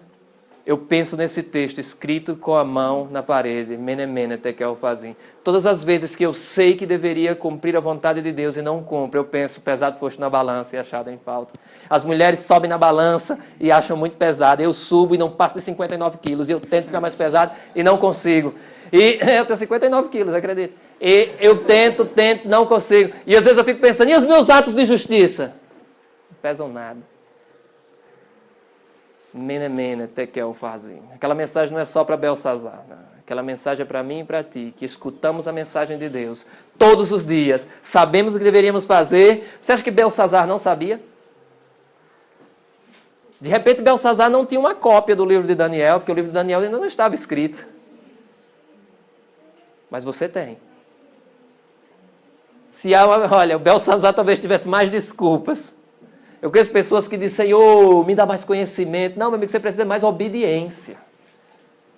eu penso nesse texto escrito com a mão na parede, Mene, Mene, Tekel, Parsim. Todas as vezes que eu sei que deveria cumprir a vontade de Deus e não cumpro, eu penso, pesado foste na balança e achado em falta. As mulheres sobem na balança e acham muito pesado. Eu subo e não passo de 59 quilos. E eu tento ficar mais pesado e não consigo. E eu tenho 59 quilos, acredito. E eu tento, não consigo. E às vezes eu fico pensando, e os meus atos de justiça? Não pesam nada. Mene, Mene, Tekel, Parsim. Aquela mensagem não é só para Belsazar. Não. Aquela mensagem é para mim e para ti, que escutamos a mensagem de Deus todos os dias. Sabemos o que deveríamos fazer. Você acha que Belsazar não sabia? De repente, Belsazar não tinha uma cópia do livro de Daniel, porque o livro de Daniel ainda não estava escrito. Mas você tem. Olha, o Belsazar talvez tivesse mais desculpas. Eu conheço pessoas que dizem, Senhor, me dá mais conhecimento. Não, meu amigo, você precisa de mais obediência.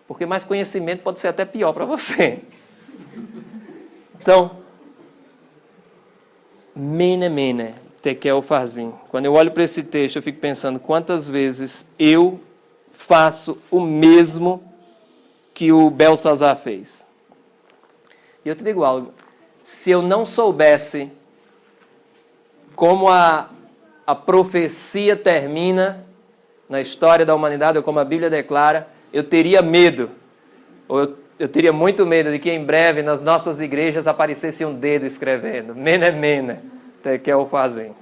Porque mais conhecimento pode ser até pior para você. Então, Mene, Mene, Tekel, Parsim. Quando eu olho para esse texto, eu fico pensando quantas vezes eu faço o mesmo que o Belsazar fez. E eu te digo algo, se eu não soubesse como a profecia termina na história da humanidade, ou como a Bíblia declara, eu teria medo, ou eu teria muito medo de que em breve nas nossas igrejas aparecesse um dedo escrevendo, Mene, Mene, Tekel, Parsim.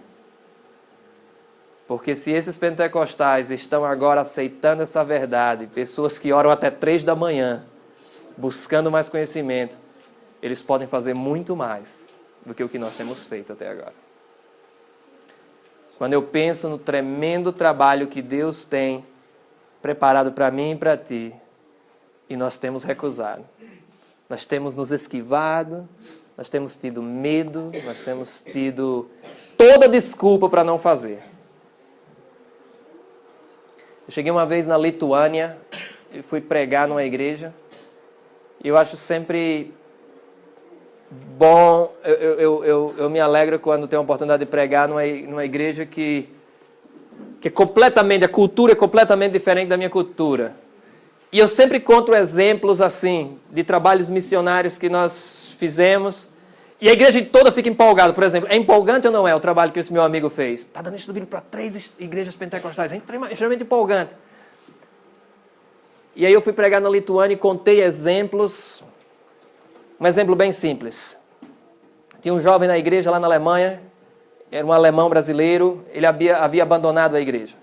Porque se esses pentecostais estão agora aceitando essa verdade, pessoas que oram até 3 da manhã, buscando mais conhecimento, eles podem fazer muito mais do que o que nós temos feito até agora. Quando eu penso no tremendo trabalho que Deus tem preparado para mim e para ti, e nós temos recusado. Nós temos nos esquivado, nós temos tido medo, nós temos tido toda desculpa para não fazer. Eu cheguei uma vez na Lituânia e fui pregar numa igreja, e eu acho sempre bom, eu me alegro quando tenho a oportunidade de pregar numa igreja que é completamente, a cultura é completamente diferente da minha cultura. E eu sempre conto exemplos assim, de trabalhos missionários que nós fizemos, e a igreja toda fica empolgada. Por exemplo, é empolgante ou não é o trabalho que esse meu amigo fez? Está dando estudo bíblico para 3 igrejas pentecostais, é extremamente empolgante. E aí eu fui pregar na Lituânia e contei exemplos. Um exemplo bem simples. Tinha um jovem na igreja lá na Alemanha, era um alemão brasileiro, ele havia abandonado a igreja.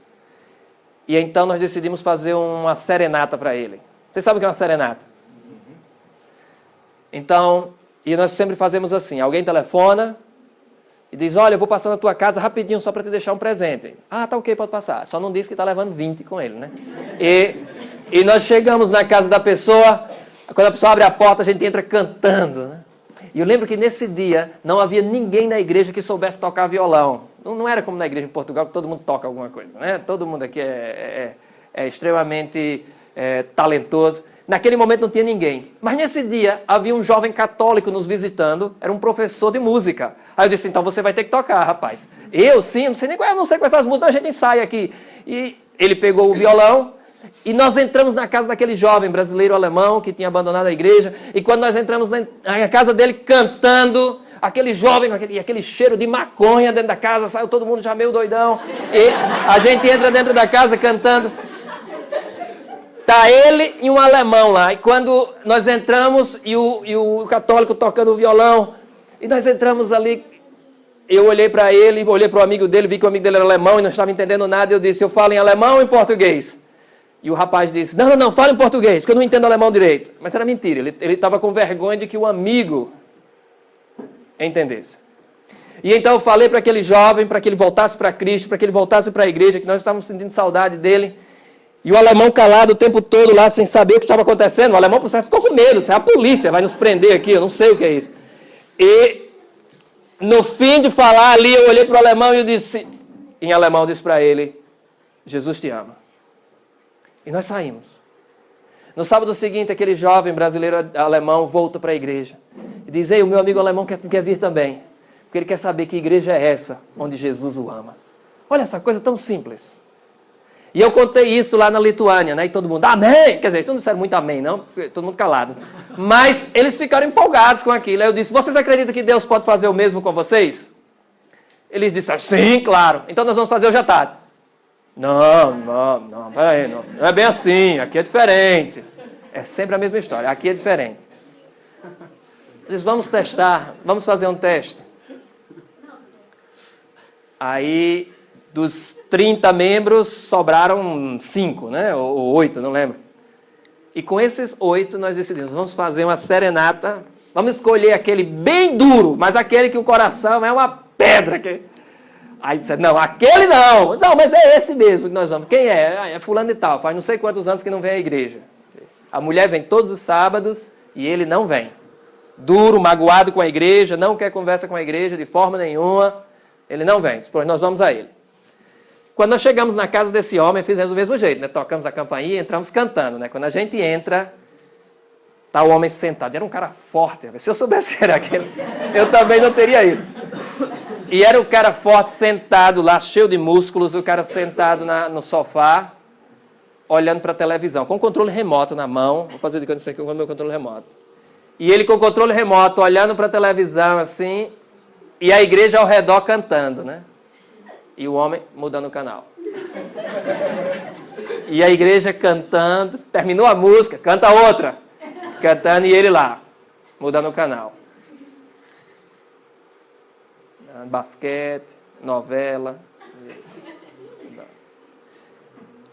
E então nós decidimos fazer uma serenata para ele. Vocês sabem o que é uma serenata? Então, e nós sempre fazemos assim, alguém telefona e diz, olha, eu vou passar na tua casa rapidinho só para te deixar um presente. Ah, tá ok, pode passar. Só não diz que está levando 20 com ele, né? E nós chegamos na casa da pessoa, quando a pessoa abre a porta, a gente entra cantando, né? E eu lembro que nesse dia não havia ninguém na igreja que soubesse tocar violão. Não era como na igreja em Portugal, que todo mundo toca alguma coisa, né? Todo mundo aqui é extremamente talentoso. Naquele momento não tinha ninguém. Mas nesse dia havia um jovem católico nos visitando, era um professor de música. Aí eu disse, então você vai ter que tocar, rapaz. Eu sim, não sei nem não sei quais são as músicas, a gente ensaia aqui. E ele pegou o violão e nós entramos na casa daquele jovem brasileiro-alemão que tinha abandonado a igreja. E quando nós entramos na casa dele cantando, aquele jovem, aquele cheiro de maconha dentro da casa, saiu todo mundo já meio doidão. E a gente entra dentro da casa cantando. Tá ele e um alemão lá. E quando nós entramos, e o católico tocando o violão, e nós entramos ali, eu olhei para ele, olhei para o amigo dele, vi que o amigo dele era alemão e não estava entendendo nada. Eu disse, eu falo em alemão ou em português? E o rapaz disse, não, fala em português, que eu não entendo alemão direito. Mas era mentira, ele estava com vergonha de que o amigo entendesse. E então eu falei para aquele jovem, para que ele voltasse para Cristo, para que ele voltasse para a igreja, que nós estávamos sentindo saudade dele. E o alemão calado o tempo todo lá, sem saber o que estava acontecendo. O alemão, por certo, ficou com medo. A polícia vai nos prender aqui, eu não sei o que é isso. E no fim de falar ali, eu olhei para o alemão e eu disse, em alemão eu disse para ele, Jesus te ama. E nós saímos. No sábado seguinte, aquele jovem brasileiro alemão volta para a igreja. E diz, ei, o meu amigo alemão quer vir também. Porque ele quer saber que igreja é essa, onde Jesus o ama. Olha essa coisa tão simples. E eu contei isso lá na Lituânia, né? E todo mundo, amém! Quer dizer, todos não disseram muito amém, não, porque todo mundo calado. Mas eles ficaram empolgados com aquilo. Aí eu disse, vocês acreditam que Deus pode fazer o mesmo com vocês? Eles disseram, sim, claro. Então nós vamos fazer hoje à tarde. Não, peraí, não é bem assim, aqui é diferente. É sempre a mesma história, aqui é diferente. Eles, vamos testar, vamos fazer um teste. Aí, dos 30 membros, sobraram 5, né? Ou 8, não lembro. E com esses 8, nós decidimos, vamos fazer uma serenata, vamos escolher aquele bem duro, mas aquele que o coração é uma pedra. Aí disse, não, aquele não. Não, mas é esse mesmo que nós vamos. Quem é? Ah, é fulano e tal, faz não sei quantos anos que não vem à igreja. A mulher vem todos os sábados e ele não vem. Duro, magoado com a igreja, não quer conversa com a igreja de forma nenhuma. Ele não vem, pois nós vamos a ele. Quando nós chegamos na casa desse homem, fizemos do mesmo jeito, né? Tocamos a campainha e entramos cantando, né? Quando a gente entra, tá o homem sentado. Era um cara forte, se eu soubesse que era aquele, eu também não teria ido. E era o cara forte sentado lá, cheio de músculos, o cara sentado no sofá, olhando para a televisão, com o controle remoto na mão. Vou fazer de conta isso aqui com o meu controle remoto. E ele com o controle remoto, olhando para a televisão assim, e a igreja ao redor cantando, né? E o homem mudando o canal. E a igreja cantando, terminou a música, canta outra. Cantando e ele lá, mudando o canal. Basquete, novela.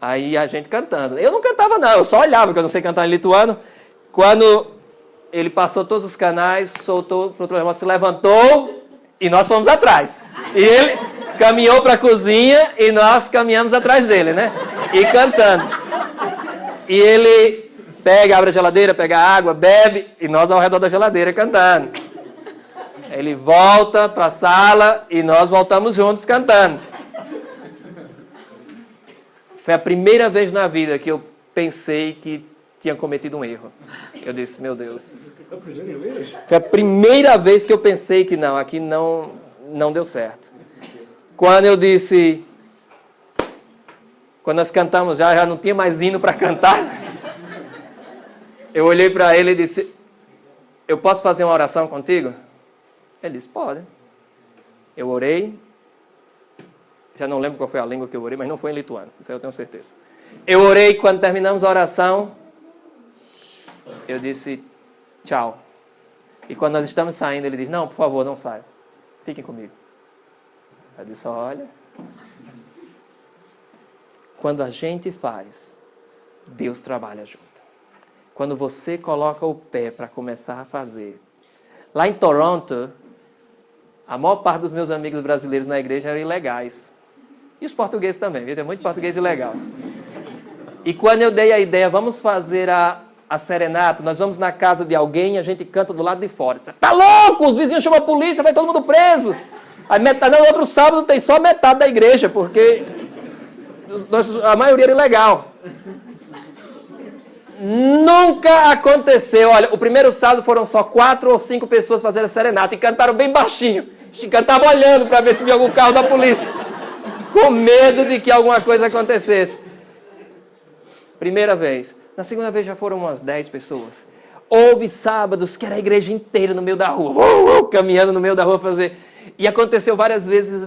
Aí a gente cantando. Eu não cantava não, eu só olhava, porque eu não sei cantar em lituano. Quando ele passou todos os canais, soltou, o controle remoto se levantou e nós fomos atrás. E ele caminhou para a cozinha e nós caminhamos atrás dele, né? E cantando. E ele pega, abre a geladeira, pega água, bebe, e nós ao redor da geladeira cantando. Ele volta para a sala e nós voltamos juntos cantando. Foi a primeira vez na vida que eu pensei que tinha cometido um erro. Eu disse, meu Deus. Foi a primeira vez que eu pensei que não, aqui não deu certo. Quando eu disse, quando nós cantamos já não tinha mais hino para cantar. Eu olhei para ele e disse, eu posso fazer uma oração contigo? Ele disse, pode. Eu orei. Já não lembro qual foi a língua que eu orei, mas não foi em lituano. Isso aí eu tenho certeza. Eu orei, quando terminamos a oração, eu disse, tchau. E quando nós estamos saindo, ele disse, não, por favor, não saia. Fiquem comigo. Eu disse, olha, quando a gente faz, Deus trabalha junto. Quando você coloca o pé para começar a fazer. Lá em Toronto, a maior parte dos meus amigos brasileiros na igreja eram ilegais. E os portugueses também, viu? Tem muito português ilegal. E quando eu dei a ideia, vamos fazer a serenata, nós vamos na casa de alguém e a gente canta do lado de fora. Você tá louco? Os vizinhos chamam a polícia, vai todo mundo preso. Aí metade, no outro sábado tem só metade da igreja, porque a maioria era ilegal. Nunca aconteceu. Olha, o primeiro sábado foram só 4 ou 5 pessoas fazendo a serenata e cantaram bem baixinho. Cantavam olhando para ver se vinha algum carro da polícia. Com medo de que alguma coisa acontecesse. Primeira vez. Na segunda vez já foram umas 10 pessoas. Houve sábados que era a igreja inteira no meio da rua, caminhando no meio da rua fazer. E aconteceu várias vezes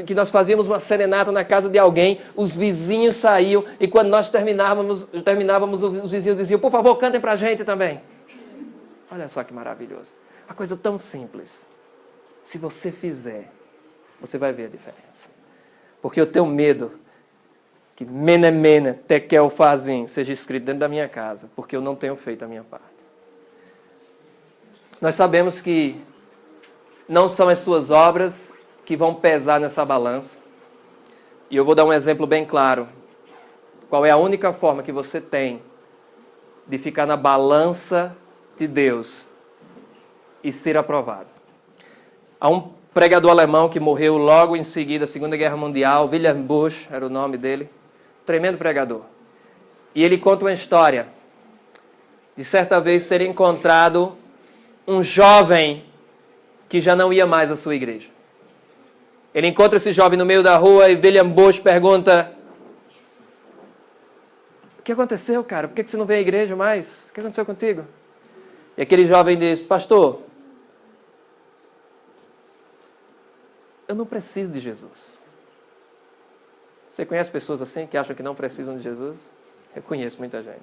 que nós fazíamos uma serenata na casa de alguém, os vizinhos saíam, e quando nós terminávamos os vizinhos diziam, por favor, cantem pra gente também. Olha só que maravilhoso. Uma coisa tão simples. Se você fizer, você vai ver a diferença. Porque eu tenho medo que mene mene tekel fazem seja escrito dentro da minha casa, porque eu não tenho feito a minha parte. Nós sabemos que não são as suas obras que vão pesar nessa balança. E eu vou dar um exemplo bem claro. Qual é a única forma que você tem de ficar na balança de Deus e ser aprovado? Há um pregador alemão que morreu logo em seguida, da Segunda Guerra Mundial, Wilhelm Busch era o nome dele, tremendo pregador. E ele conta uma história de certa vez ter encontrado um jovem que já não ia mais à sua igreja. Ele encontra esse jovem no meio da rua e Wilhelm Busch pergunta, o que aconteceu, cara? Por que você não vem à igreja mais? O que aconteceu contigo? E aquele jovem diz, pastor, eu não preciso de Jesus. Você conhece pessoas assim que acham que não precisam de Jesus? Eu conheço muita gente.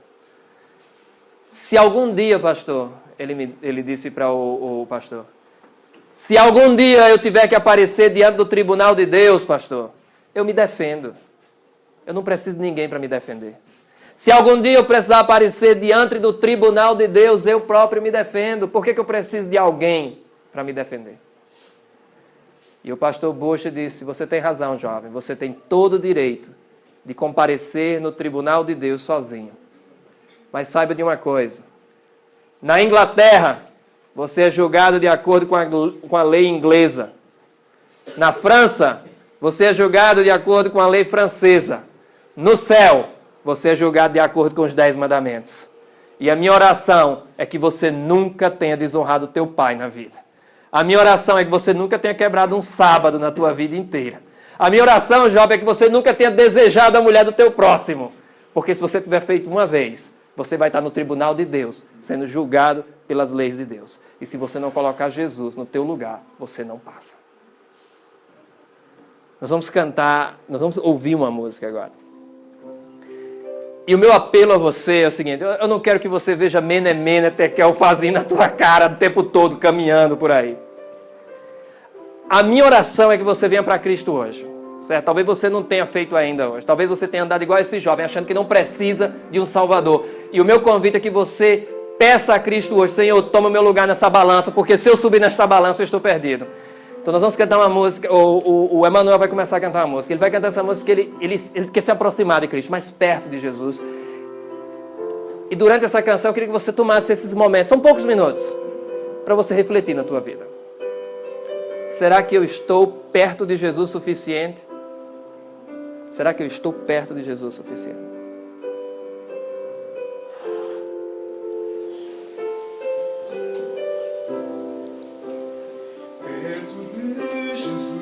Se algum dia, pastor, ele disse para o pastor, se algum dia eu tiver que aparecer diante do tribunal de Deus, pastor, eu me defendo. Eu não preciso de ninguém para me defender. Se algum dia eu precisar aparecer diante do tribunal de Deus, eu próprio me defendo. Por que eu preciso de alguém para me defender? E o pastor Busch disse, você tem razão, jovem, você tem todo o direito de comparecer no tribunal de Deus sozinho. Mas saiba de uma coisa, na Inglaterra, você é julgado de acordo com a lei inglesa. Na França, você é julgado de acordo com a lei francesa. No céu, você é julgado de acordo com os 10 mandamentos. E a minha oração é que você nunca tenha desonrado o teu pai na vida. A minha oração é que você nunca tenha quebrado um sábado na tua vida inteira. A minha oração, jovem, é que você nunca tenha desejado a mulher do teu próximo. Porque se você tiver feito uma vez, você vai estar no tribunal de Deus, sendo julgado pelas leis de Deus. E se você não colocar Jesus no teu lugar, você não passa. Nós vamos cantar, nós vamos ouvir uma música agora. E o meu apelo a você é o seguinte, eu não quero que você veja mene mene tekel fazendo na tua cara o tempo todo, caminhando por aí. A minha oração é que você venha para Cristo hoje. Certo? Talvez você não tenha feito ainda hoje. Talvez você tenha andado igual esse jovem, achando que não precisa de um Salvador. E o meu convite é que você peça a Cristo hoje, Senhor, toma o meu lugar nessa balança, porque se eu subir nesta balança, eu estou perdido. Então nós vamos cantar uma música, o Emanuel vai começar a cantar uma música. Ele vai cantar essa música que ele quer se aproximar de Cristo, mais perto de Jesus. E durante essa canção eu queria que você tomasse esses momentos, são poucos minutos, para você refletir na tua vida. Será que eu estou perto de Jesus o suficiente? Será que eu estou perto de Jesus o suficiente? Perto de Jesus,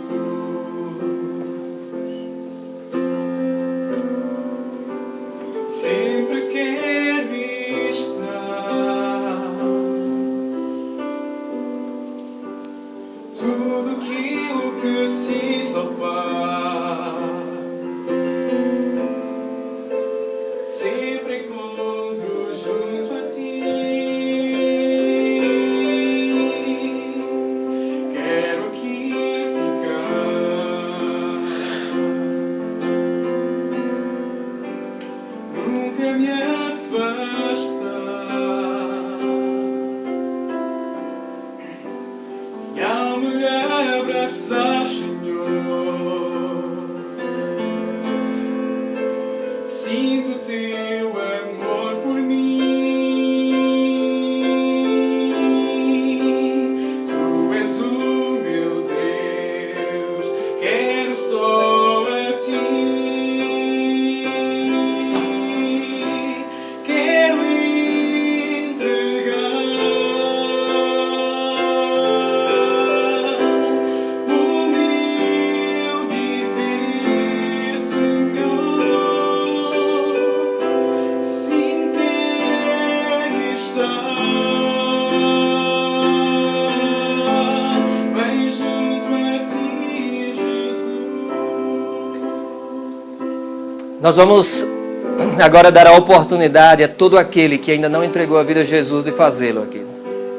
sempre quero estar. Tudo que eu preciso, Pai, sempre encontro junto a Ti. Quero aqui ficar abraçar, Senhor. Sinto teu amor por mim. Tu és o meu Deus, quero só a ti. Quero entregar o meu viver, Senhor. Sim, quero estar bem junto a ti, Jesus. Nós vamos agora dar a oportunidade a todo aquele que ainda não entregou a vida a Jesus de fazê-lo aqui.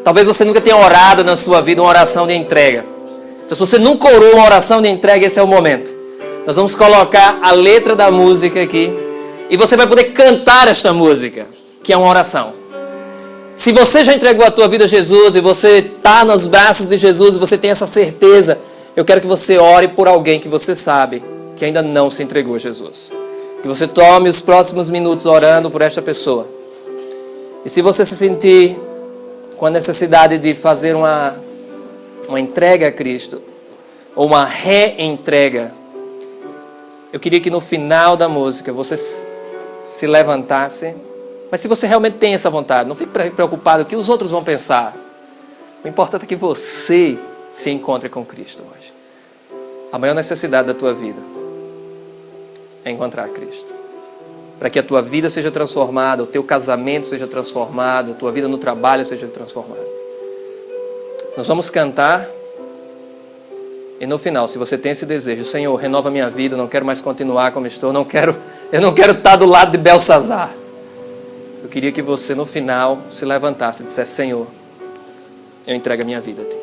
Talvez você nunca tenha orado na sua vida uma oração de entrega. Então, se você nunca orou uma oração de entrega, esse é o momento. Nós vamos colocar a letra da música aqui e você vai poder cantar esta música, que é uma oração. Se você já entregou a tua vida a Jesus e você está nos braços de Jesus e você tem essa certeza, eu quero que você ore por alguém que você sabe que ainda não se entregou a Jesus. Que você tome os próximos minutos orando por esta pessoa. E se você se sentir com a necessidade de fazer uma entrega a Cristo, ou uma reentrega, eu queria que no final da música você se levantasse. Mas se você realmente tem essa vontade, não fique preocupado com o que os outros vão pensar. O importante é que você se encontre com Cristo hoje. A maior necessidade da tua vida é encontrar Cristo. Para que a tua vida seja transformada, o teu casamento seja transformado, a tua vida no trabalho seja transformada. Nós vamos cantar e no final, se você tem esse desejo, Senhor, renova minha vida, eu não quero mais continuar como estou, eu não quero estar do lado de Belsazar. Eu queria que você no final se levantasse e dissesse, Senhor, eu entrego a minha vida a ti.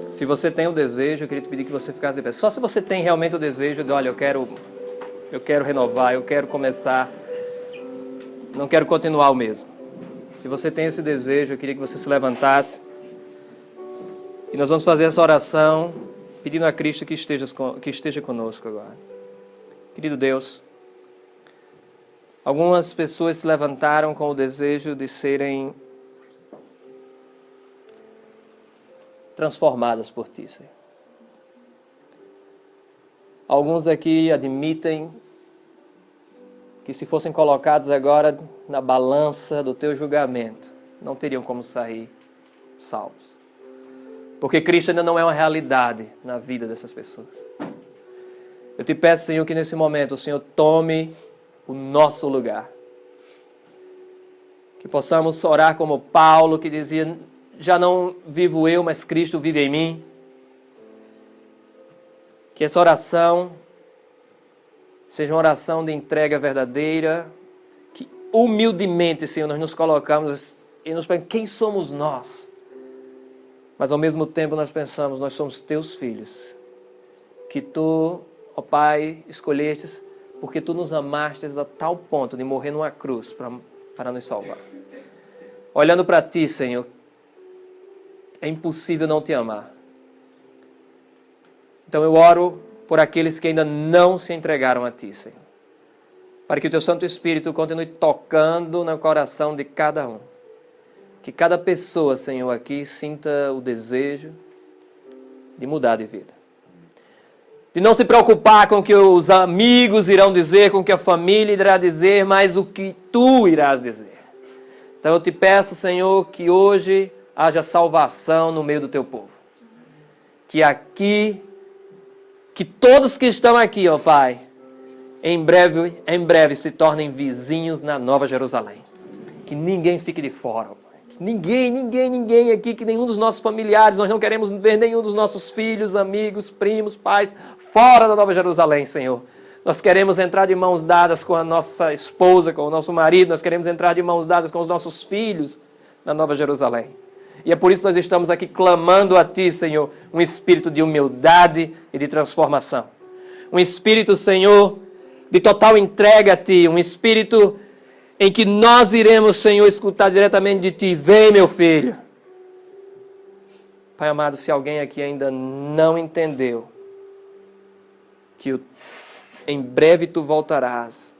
Se você tem o desejo, eu queria te pedir que você ficasse de pé. Só se você tem realmente o desejo de, olha, eu quero renovar, eu quero começar, não quero continuar o mesmo. Se você tem esse desejo, eu queria que você se levantasse. E nós vamos fazer essa oração pedindo a Cristo que esteja conosco agora. Querido Deus, algumas pessoas se levantaram com o desejo de serem transformadas por Ti, Senhor. Alguns aqui admitem que se fossem colocados agora na balança do teu julgamento, não teriam como sair salvos. Porque Cristo ainda não é uma realidade na vida dessas pessoas. Eu te peço, Senhor, que nesse momento o Senhor tome o nosso lugar. Que possamos orar como Paulo, que dizia, já não vivo eu, mas Cristo vive em mim. Que essa oração seja uma oração de entrega verdadeira, que humildemente, Senhor, nós nos colocamos e nos perguntamos, quem somos nós? Mas ao mesmo tempo nós pensamos, nós somos teus filhos, que tu, ó Pai, escolhestes, porque tu nos amastes a tal ponto de morrer numa cruz para nos salvar. Olhando para ti, Senhor, é impossível não te amar. Então eu oro por aqueles que ainda não se entregaram a ti, Senhor. Para que o teu Santo Espírito continue tocando no coração de cada um. Que cada pessoa, Senhor, aqui sinta o desejo de mudar de vida. De não se preocupar com o que os amigos irão dizer, com o que a família irá dizer, mas o que tu irás dizer. Então eu te peço, Senhor, que hoje haja salvação no meio do teu povo. Que todos que estão aqui, ó Pai, em breve se tornem vizinhos na Nova Jerusalém. Que ninguém fique de fora, ó Pai. Que ninguém aqui, que nenhum dos nossos familiares, nós não queremos ver nenhum dos nossos filhos, amigos, primos, pais, fora da Nova Jerusalém, Senhor. Nós queremos entrar de mãos dadas com a nossa esposa, com o nosso marido, nós queremos entrar de mãos dadas com os nossos filhos na Nova Jerusalém. E é por isso que nós estamos aqui clamando a Ti, Senhor, um espírito de humildade e de transformação. Um espírito, Senhor, de total entrega a Ti, um espírito em que nós iremos, Senhor, escutar diretamente de Ti. Vem, meu filho. Pai amado, se alguém aqui ainda não entendeu que em breve Tu voltarás,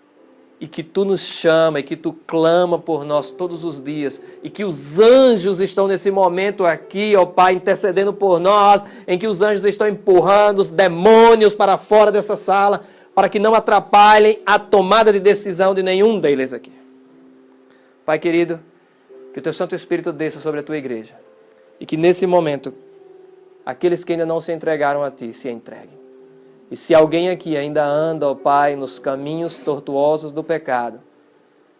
e que Tu nos chama, e que Tu clama por nós todos os dias, e que os anjos estão nesse momento aqui, ó Pai, intercedendo por nós, em que os anjos estão empurrando os demônios para fora dessa sala, para que não atrapalhem a tomada de decisão de nenhum deles aqui. Pai querido, que o Teu Santo Espírito desça sobre a Tua igreja, e que nesse momento, aqueles que ainda não se entregaram a Ti, se entreguem. E se alguém aqui ainda anda, ó Pai, nos caminhos tortuosos do pecado,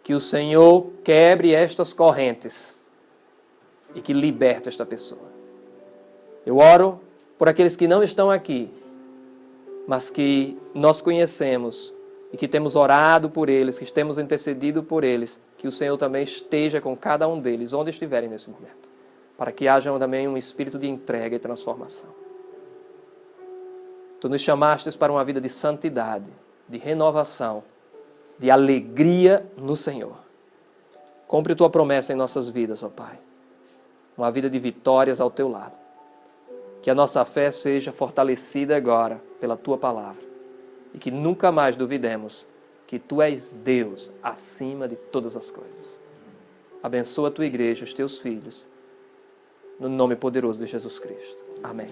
que o Senhor quebre estas correntes e que liberte esta pessoa. Eu oro por aqueles que não estão aqui, mas que nós conhecemos e que temos orado por eles, que temos intercedido por eles, que o Senhor também esteja com cada um deles, onde estiverem nesse momento, para que haja também um espírito de entrega e transformação. Tu nos chamastes para uma vida de santidade, de renovação, de alegria no Senhor. Cumpre Tua promessa em nossas vidas, ó Pai. Uma vida de vitórias ao Teu lado. Que a nossa fé seja fortalecida agora pela Tua palavra. E que nunca mais duvidemos que Tu és Deus acima de todas as coisas. Abençoa a Tua igreja, os Teus filhos. No nome poderoso de Jesus Cristo. Amém.